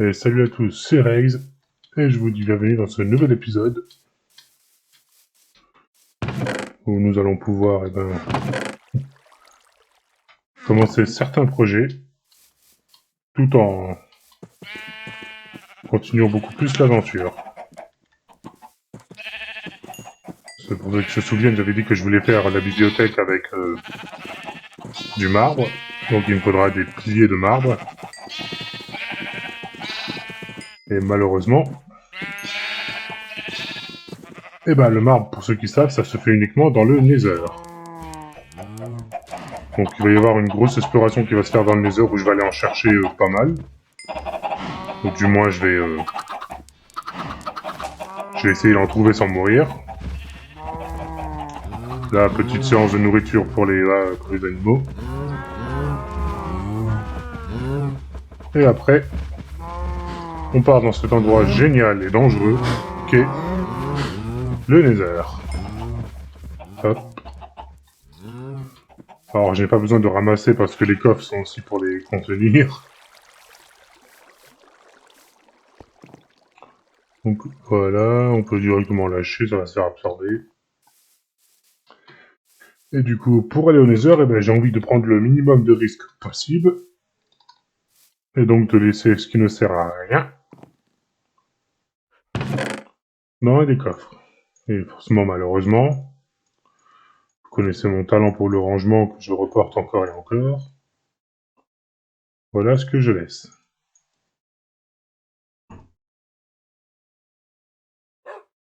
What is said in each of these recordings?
Et salut à tous, c'est Raze, et je vous dis bienvenue dans ce nouvel épisode où nous allons pouvoir commencer certains projets tout en continuant beaucoup plus l'aventure. Pour ceux qui se souviennent, j'avais dit que je voulais faire la bibliothèque avec du marbre, donc il me faudra des piliers de marbre. Et malheureusement, le marbre, pour ceux qui savent, ça se fait uniquement dans le Nether. Donc il va y avoir une grosse exploration qui va se faire dans le Nether où je vais aller en chercher pas mal. Donc du moins je vais essayer d'en trouver sans mourir. La petite séance de nourriture pour les animaux. Et après, on part dans cet endroit génial et dangereux qu'est le Nether. Hop. Alors, j'ai pas besoin de ramasser parce que les coffres sont aussi pour les contenir. Donc voilà, on peut directement lâcher, ça va se faire absorber. Et du coup, pour aller au Nether, j'ai envie de prendre le minimum de risques possible. Et donc de laisser ce qui ne sert à rien dans les coffres. Et forcément, malheureusement, vous connaissez mon talent pour le rangement que je reporte encore et encore. Voilà ce que je laisse.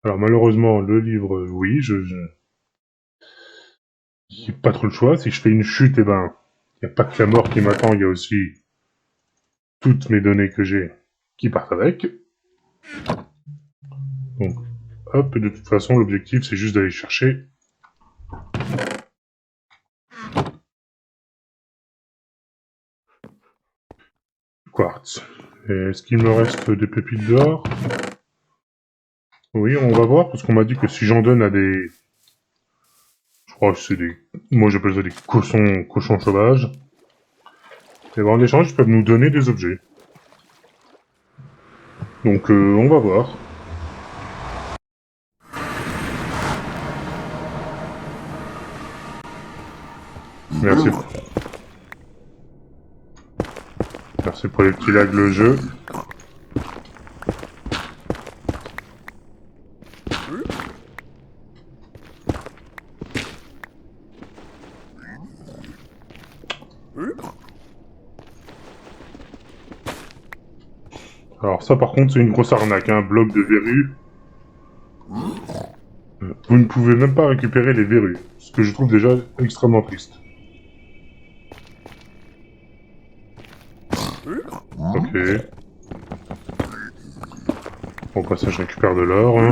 Alors malheureusement, le livre, oui, j'ai pas trop le choix. Si je fais une chute, il n'y a pas que la mort qui m'attend, il y a aussi toutes mes données que j'ai qui partent avec. Donc, hop, de toute façon, l'objectif, c'est juste d'aller chercher le quartz. Est-ce qu'il me reste des pépites d'or? Oui, on va voir, parce qu'on m'a dit que si j'en donne à des... Je crois que c'est des... Moi, j'appelle ça des cochons sauvages. Et en échange, ils peuvent nous donner des objets. Donc, on va voir. Merci. Merci pour les petits lags, le jeu. Alors ça, par contre, c'est une grosse arnaque, un bloc de verrues. Vous ne pouvez même pas récupérer les verrues, ce que je trouve déjà extrêmement triste. Ok. Bon, bah ça, je récupère de l'or. Hein.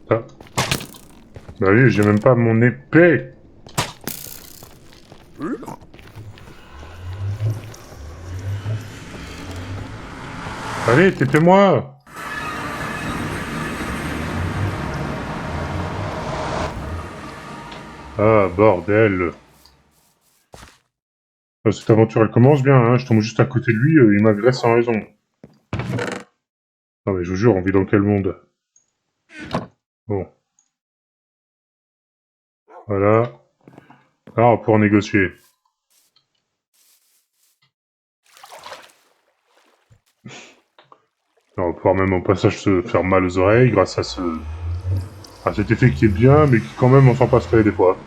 Ah. Bah oui, j'ai même pas mon épée. Allez, tapez-moi. Ah, bordel. Cette aventure, elle commence bien, hein. Je tombe juste à côté de lui, il m'agresse sans raison. Non mais je vous jure, on vit dans quel monde? Bon. Voilà. Alors, on va pouvoir négocier. Alors, on va pouvoir même au passage se faire mal aux oreilles grâce à cet effet qui est bien, mais qui quand même on s'en passerait des fois.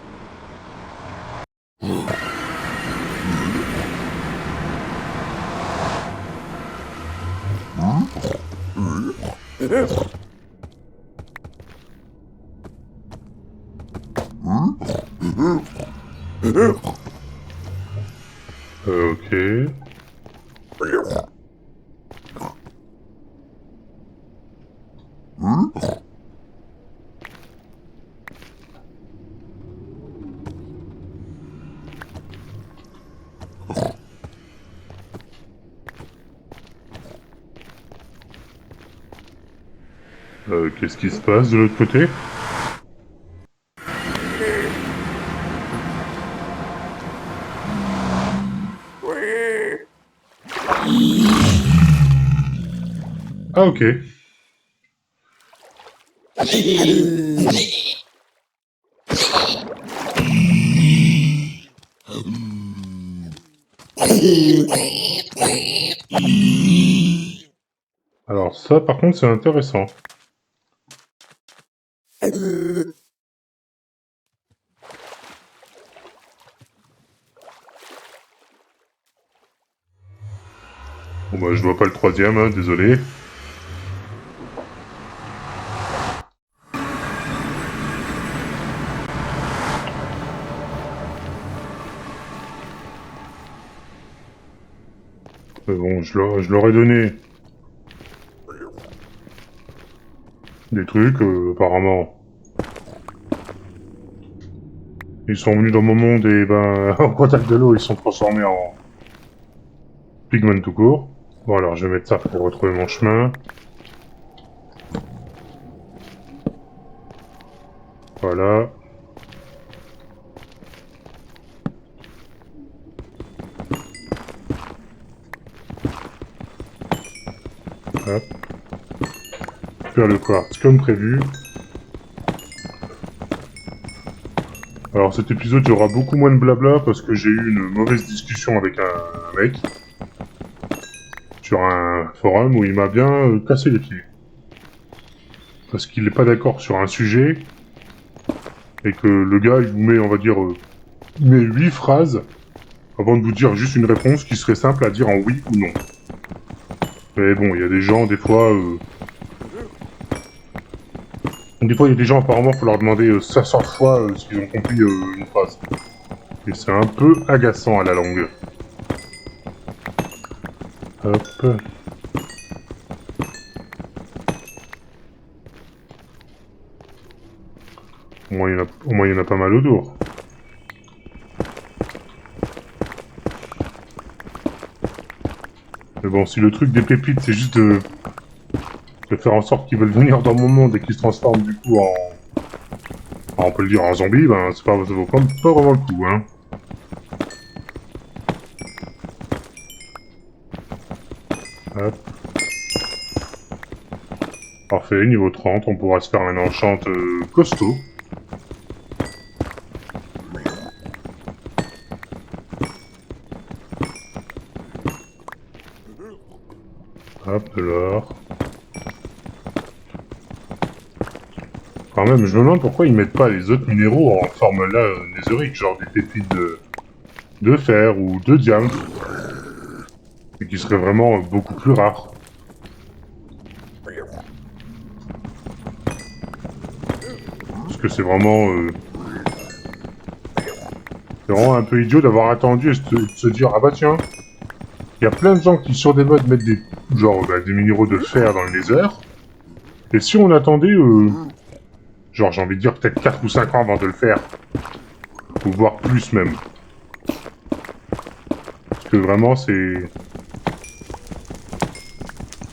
Ok. Qu'est-ce qui se passe de l'autre côté? Ah, ok. Alors ça, par contre, c'est intéressant. Bon bah, je vois pas le troisième, hein, désolé. Mais bon, je leur ai donné des trucs, apparemment. Ils sont venus dans mon monde et ben, au contact de l'eau, ils sont transformés en pigmen tout court. Bon alors, je vais mettre ça pour retrouver mon chemin. Voilà. Hop. Faire le quartz comme prévu. Alors cet épisode, il y aura beaucoup moins de blabla parce que j'ai eu une mauvaise discussion avec un mec sur un forum où il m'a bien cassé les pieds. Parce qu'il n'est pas d'accord sur un sujet et que le gars, il vous met, on va dire, il met 8 phrases avant de vous dire juste une réponse qui serait simple à dire en oui ou non. Mais bon, il y a des gens, des fois, il y a des gens, apparemment, faut leur demander 500 fois s'ils ont compris une phrase. Et c'est un peu agaçant à la longue. Hop. Au moins, il y en a pas mal autour. Mais bon, si le truc des pépites, c'est juste de faire en sorte qu'ils veulent venir dans mon monde et qu'ils se transforment du coup on peut le dire en zombie, ben ça vaut pas vraiment le coup, hein. Hop. Parfait, niveau 30, on pourra se faire un enchant costaud. Hop, de l'or. Quand même, je me demande pourquoi ils mettent pas les autres minéraux en forme là néserique, genre des pépites de fer ou de diamant, et qui seraient vraiment beaucoup plus rares. Parce que c'est vraiment un peu idiot d'avoir attendu et de se dire ah bah tiens, il y a plein de gens qui sur des modes mettent des des minéraux de fer dans le nether, et si on attendait genre j'ai envie de dire peut-être 4 ou 5 ans avant de le faire, ou voire plus même. Parce que vraiment c'est...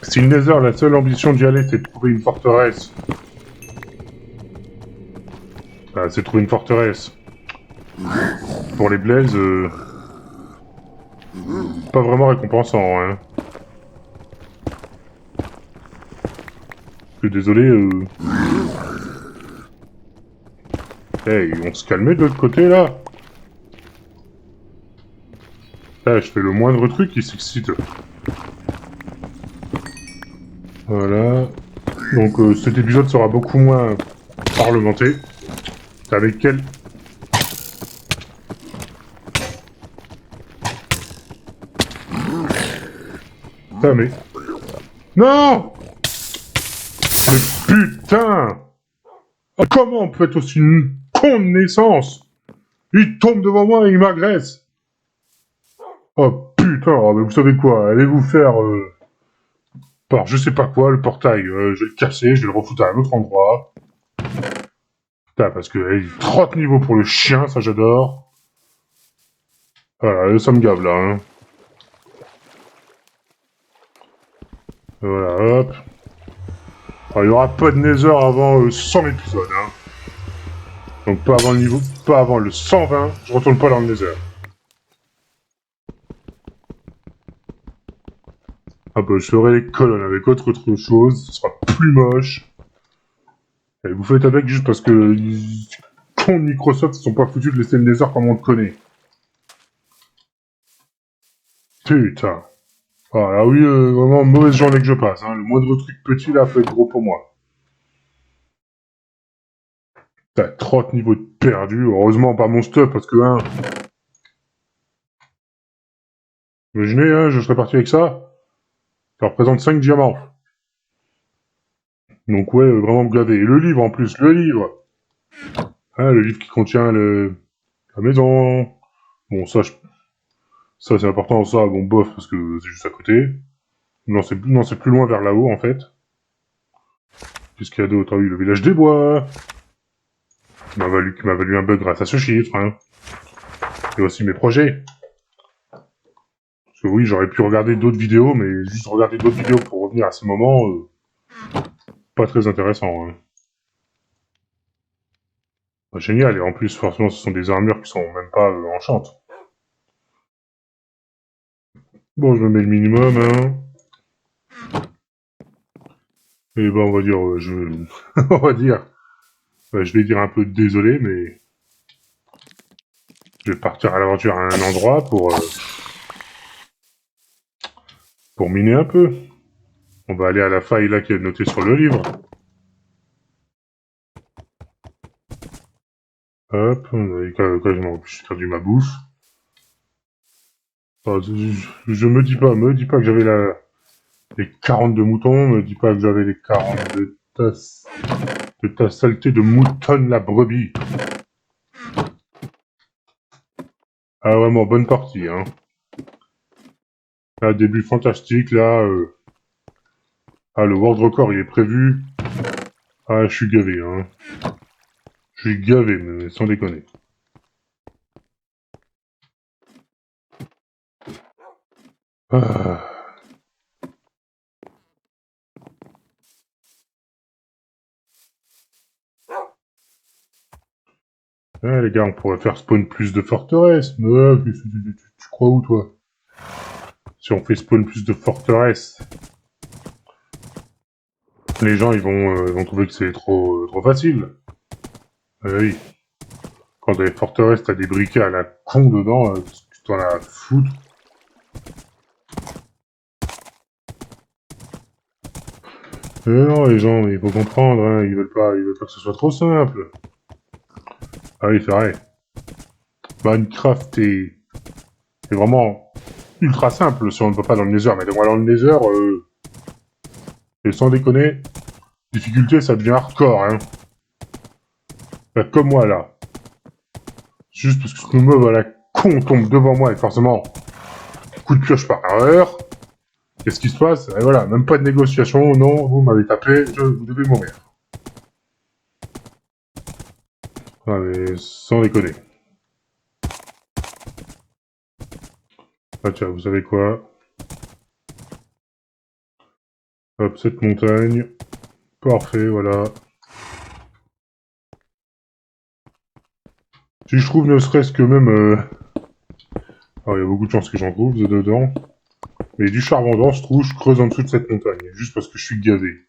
Si le Nether, la seule ambition d'y aller, c'est de trouver une forteresse. Bah, c'est trouver une forteresse. Pour les Blaises, pas vraiment récompensant, hein. Je suis désolé, Hey, on se calmer de l'autre côté, là. Là, je fais le moindre truc qui s'excite. Voilà. Donc, cet épisode sera beaucoup moins parlementé. Avec quel... Putain, mais... Non! Mais putain! Oh, comment on peut être aussi con de naissance? Il tombe devant moi et il m'agresse! Oh putain, oh, mais vous savez quoi? Allez vous faire... par je sais pas quoi, le portail. Je vais le casser, je vais le refoutre à un autre endroit. Putain, parce que 30 niveaux pour le chien, ça j'adore. Voilà, ça me gave là, hein. Voilà, hop. Alors, il n'y aura pas de Nether avant 100 épisodes, hein. Donc pas avant le niveau... Pas avant le 120, je retourne pas dans le Nether. Ah bah, je ferai les colonnes avec autre chose, ce sera plus moche. Et vous faites avec juste parce que les cons de Microsoft ne sont pas foutus de laisser le Nether comme on le connaît. Putain. Ah là oui, vraiment mauvaise journée que je passe, hein. Le moindre truc petit là peut être gros pour moi. T'as 30 niveaux de perdu, heureusement pas mon stuff parce que hein. Imaginez, hein, je serais parti avec ça. Ça représente 5 diamants. Donc ouais, vraiment gavé. Et le livre en plus, le livre. Hein, le livre qui contient la maison. Bon, ça, ça c'est important, ça, bon, bof, parce que c'est juste à côté. Non, c'est plus loin vers là-haut, en fait. Qu'est-ce qu'il y a d'autre? Ah oui, le village des bois. Qui m'a valu un bug grâce à ce chiffre, hein. Et aussi mes projets. Parce que oui, j'aurais pu regarder d'autres vidéos, mais juste regarder d'autres vidéos pour revenir à ce moment, pas très intéressant, hein. Bah, génial, et en plus, forcément, ce sont des armures qui sont même pas enchantes. Bon, je me mets le minimum, hein. Et ben, on va dire, on va dire, je vais dire un peu désolé, mais je vais partir à l'aventure à un endroit pour miner un peu. On va aller à la faille là qui est notée sur le livre. Hop, on a quasiment perdu ma bouffe. Enfin, je me dis pas que j'avais les 42 moutons, me dis pas que j'avais les 40 de ta saleté de moutonne la brebis. Ah vraiment, bonne partie, hein. Là, début fantastique, là, ah, le world record, il est prévu. Ah, je suis gavé, hein. Je suis gavé, mais sans déconner. Ah. Ouais, les gars, on pourrait faire spawn plus de forteresses. Mais tu crois où, toi? Si on fait spawn plus de forteresses, les gens, ils vont trouver que c'est trop facile. Oui. Quand t'as des forteresses, t'as des briquets à la con dedans, tu t'en as à foutre. Non, les gens, il faut comprendre, hein, ils veulent pas que ce soit trop simple. Ah oui, c'est vrai. Minecraft est vraiment ultra simple si on ne va pas dans le Nether. Mais moi, dans le Nether, et sans déconner, difficulté, ça devient hardcore, hein. Là, comme moi, là. Juste parce que ce meuf à la con tombe devant moi et forcément, coup de pioche par erreur. Qu'est-ce qui se passe? Et voilà, même pas de négociation, non, vous m'avez tapé, vous devez mourir. Ah, mais sans déconner. Ah tiens, vous savez quoi? Hop, cette montagne. Parfait, voilà. Si je trouve ne serait-ce que même... Alors, il y a beaucoup de chances que j'en trouve dedans. Mais du charbon dans ce trou, je creuse en dessous de cette montagne. Juste parce que je suis gavé.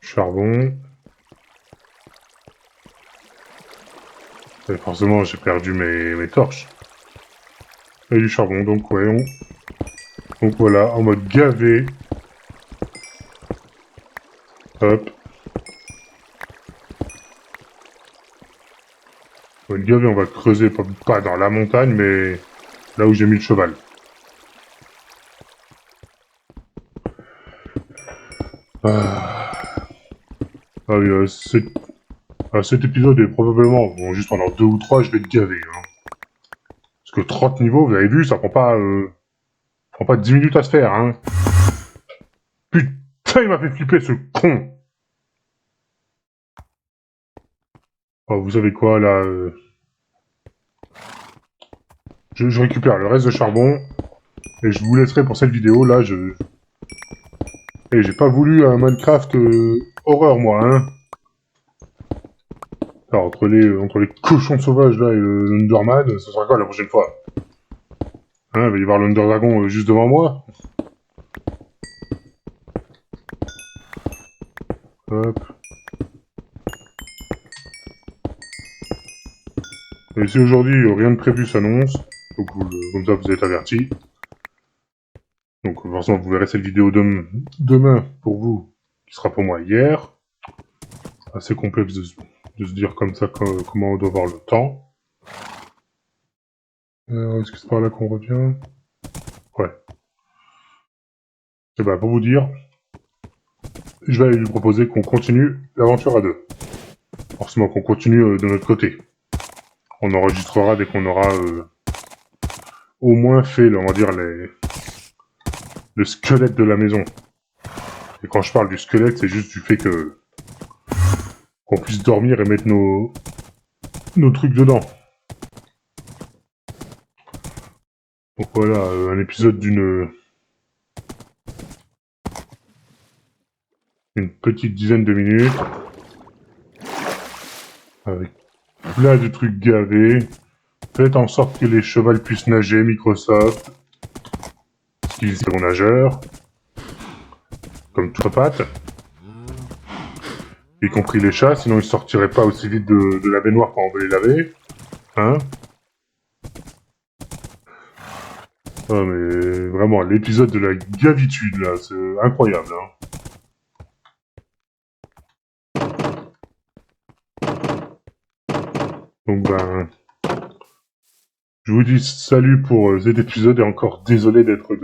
Charbon. Et forcément, j'ai perdu mes torches. Et du charbon, donc ouais, donc voilà, en mode gavé. Hop. En mode gavé, on va creuser, pas dans la montagne, mais là où j'ai mis le cheval. Ah, ah oui, cet épisode est probablement, bon, juste pendant 2 ou 3, je vais être gavé, hein. Parce que 30 niveaux, vous avez vu, ça prend pas 10 minutes à se faire, hein. Putain, il m'a fait flipper, ce con. Oh, vous savez quoi, là, je récupère le reste de charbon, et je vous laisserai pour cette vidéo, là, Et j'ai pas voulu un Minecraft horreur, moi, hein. Alors, entre les cochons sauvages, là, et l'Underman, ce sera quoi la prochaine fois? Hein, il va y avoir l'Under Dragon juste devant moi. Hop. Et si aujourd'hui, rien de prévu s'annonce, donc comme ça, vous êtes avertis. Donc, forcément, vous verrez cette vidéo demain, pour vous, qui sera pour moi hier. Assez complexe de se dire comme ça comment on doit voir le temps. Est-ce que c'est par là qu'on revient? Ouais. Et bah, pour vous dire, je vais lui proposer qu'on continue l'aventure à deux. Forcément qu'on continue de notre côté. On enregistrera dès qu'on aura au moins fait, on va dire, le squelette de la maison. Et quand je parle du squelette, c'est juste du fait qu'on puisse dormir et mettre nos trucs dedans. Donc voilà, un épisode d'une petite dizaine de minutes. Avec plein de trucs gavés. Faites en sorte que les chevals puissent nager, Microsoft. Parce qu'ils sont nageurs. Comme toute patte. Y compris les chats, sinon ils sortiraient pas aussi vite de la baignoire quand on veut les laver. Hein? Ah mais vraiment, l'épisode de la gavitude là, c'est incroyable. Hein. Donc ben, je vous dis salut pour cet épisode et encore désolé d'être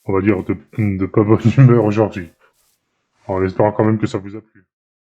on va dire, de pas bonne humeur aujourd'hui. En espérant quand même que ça vous a plu.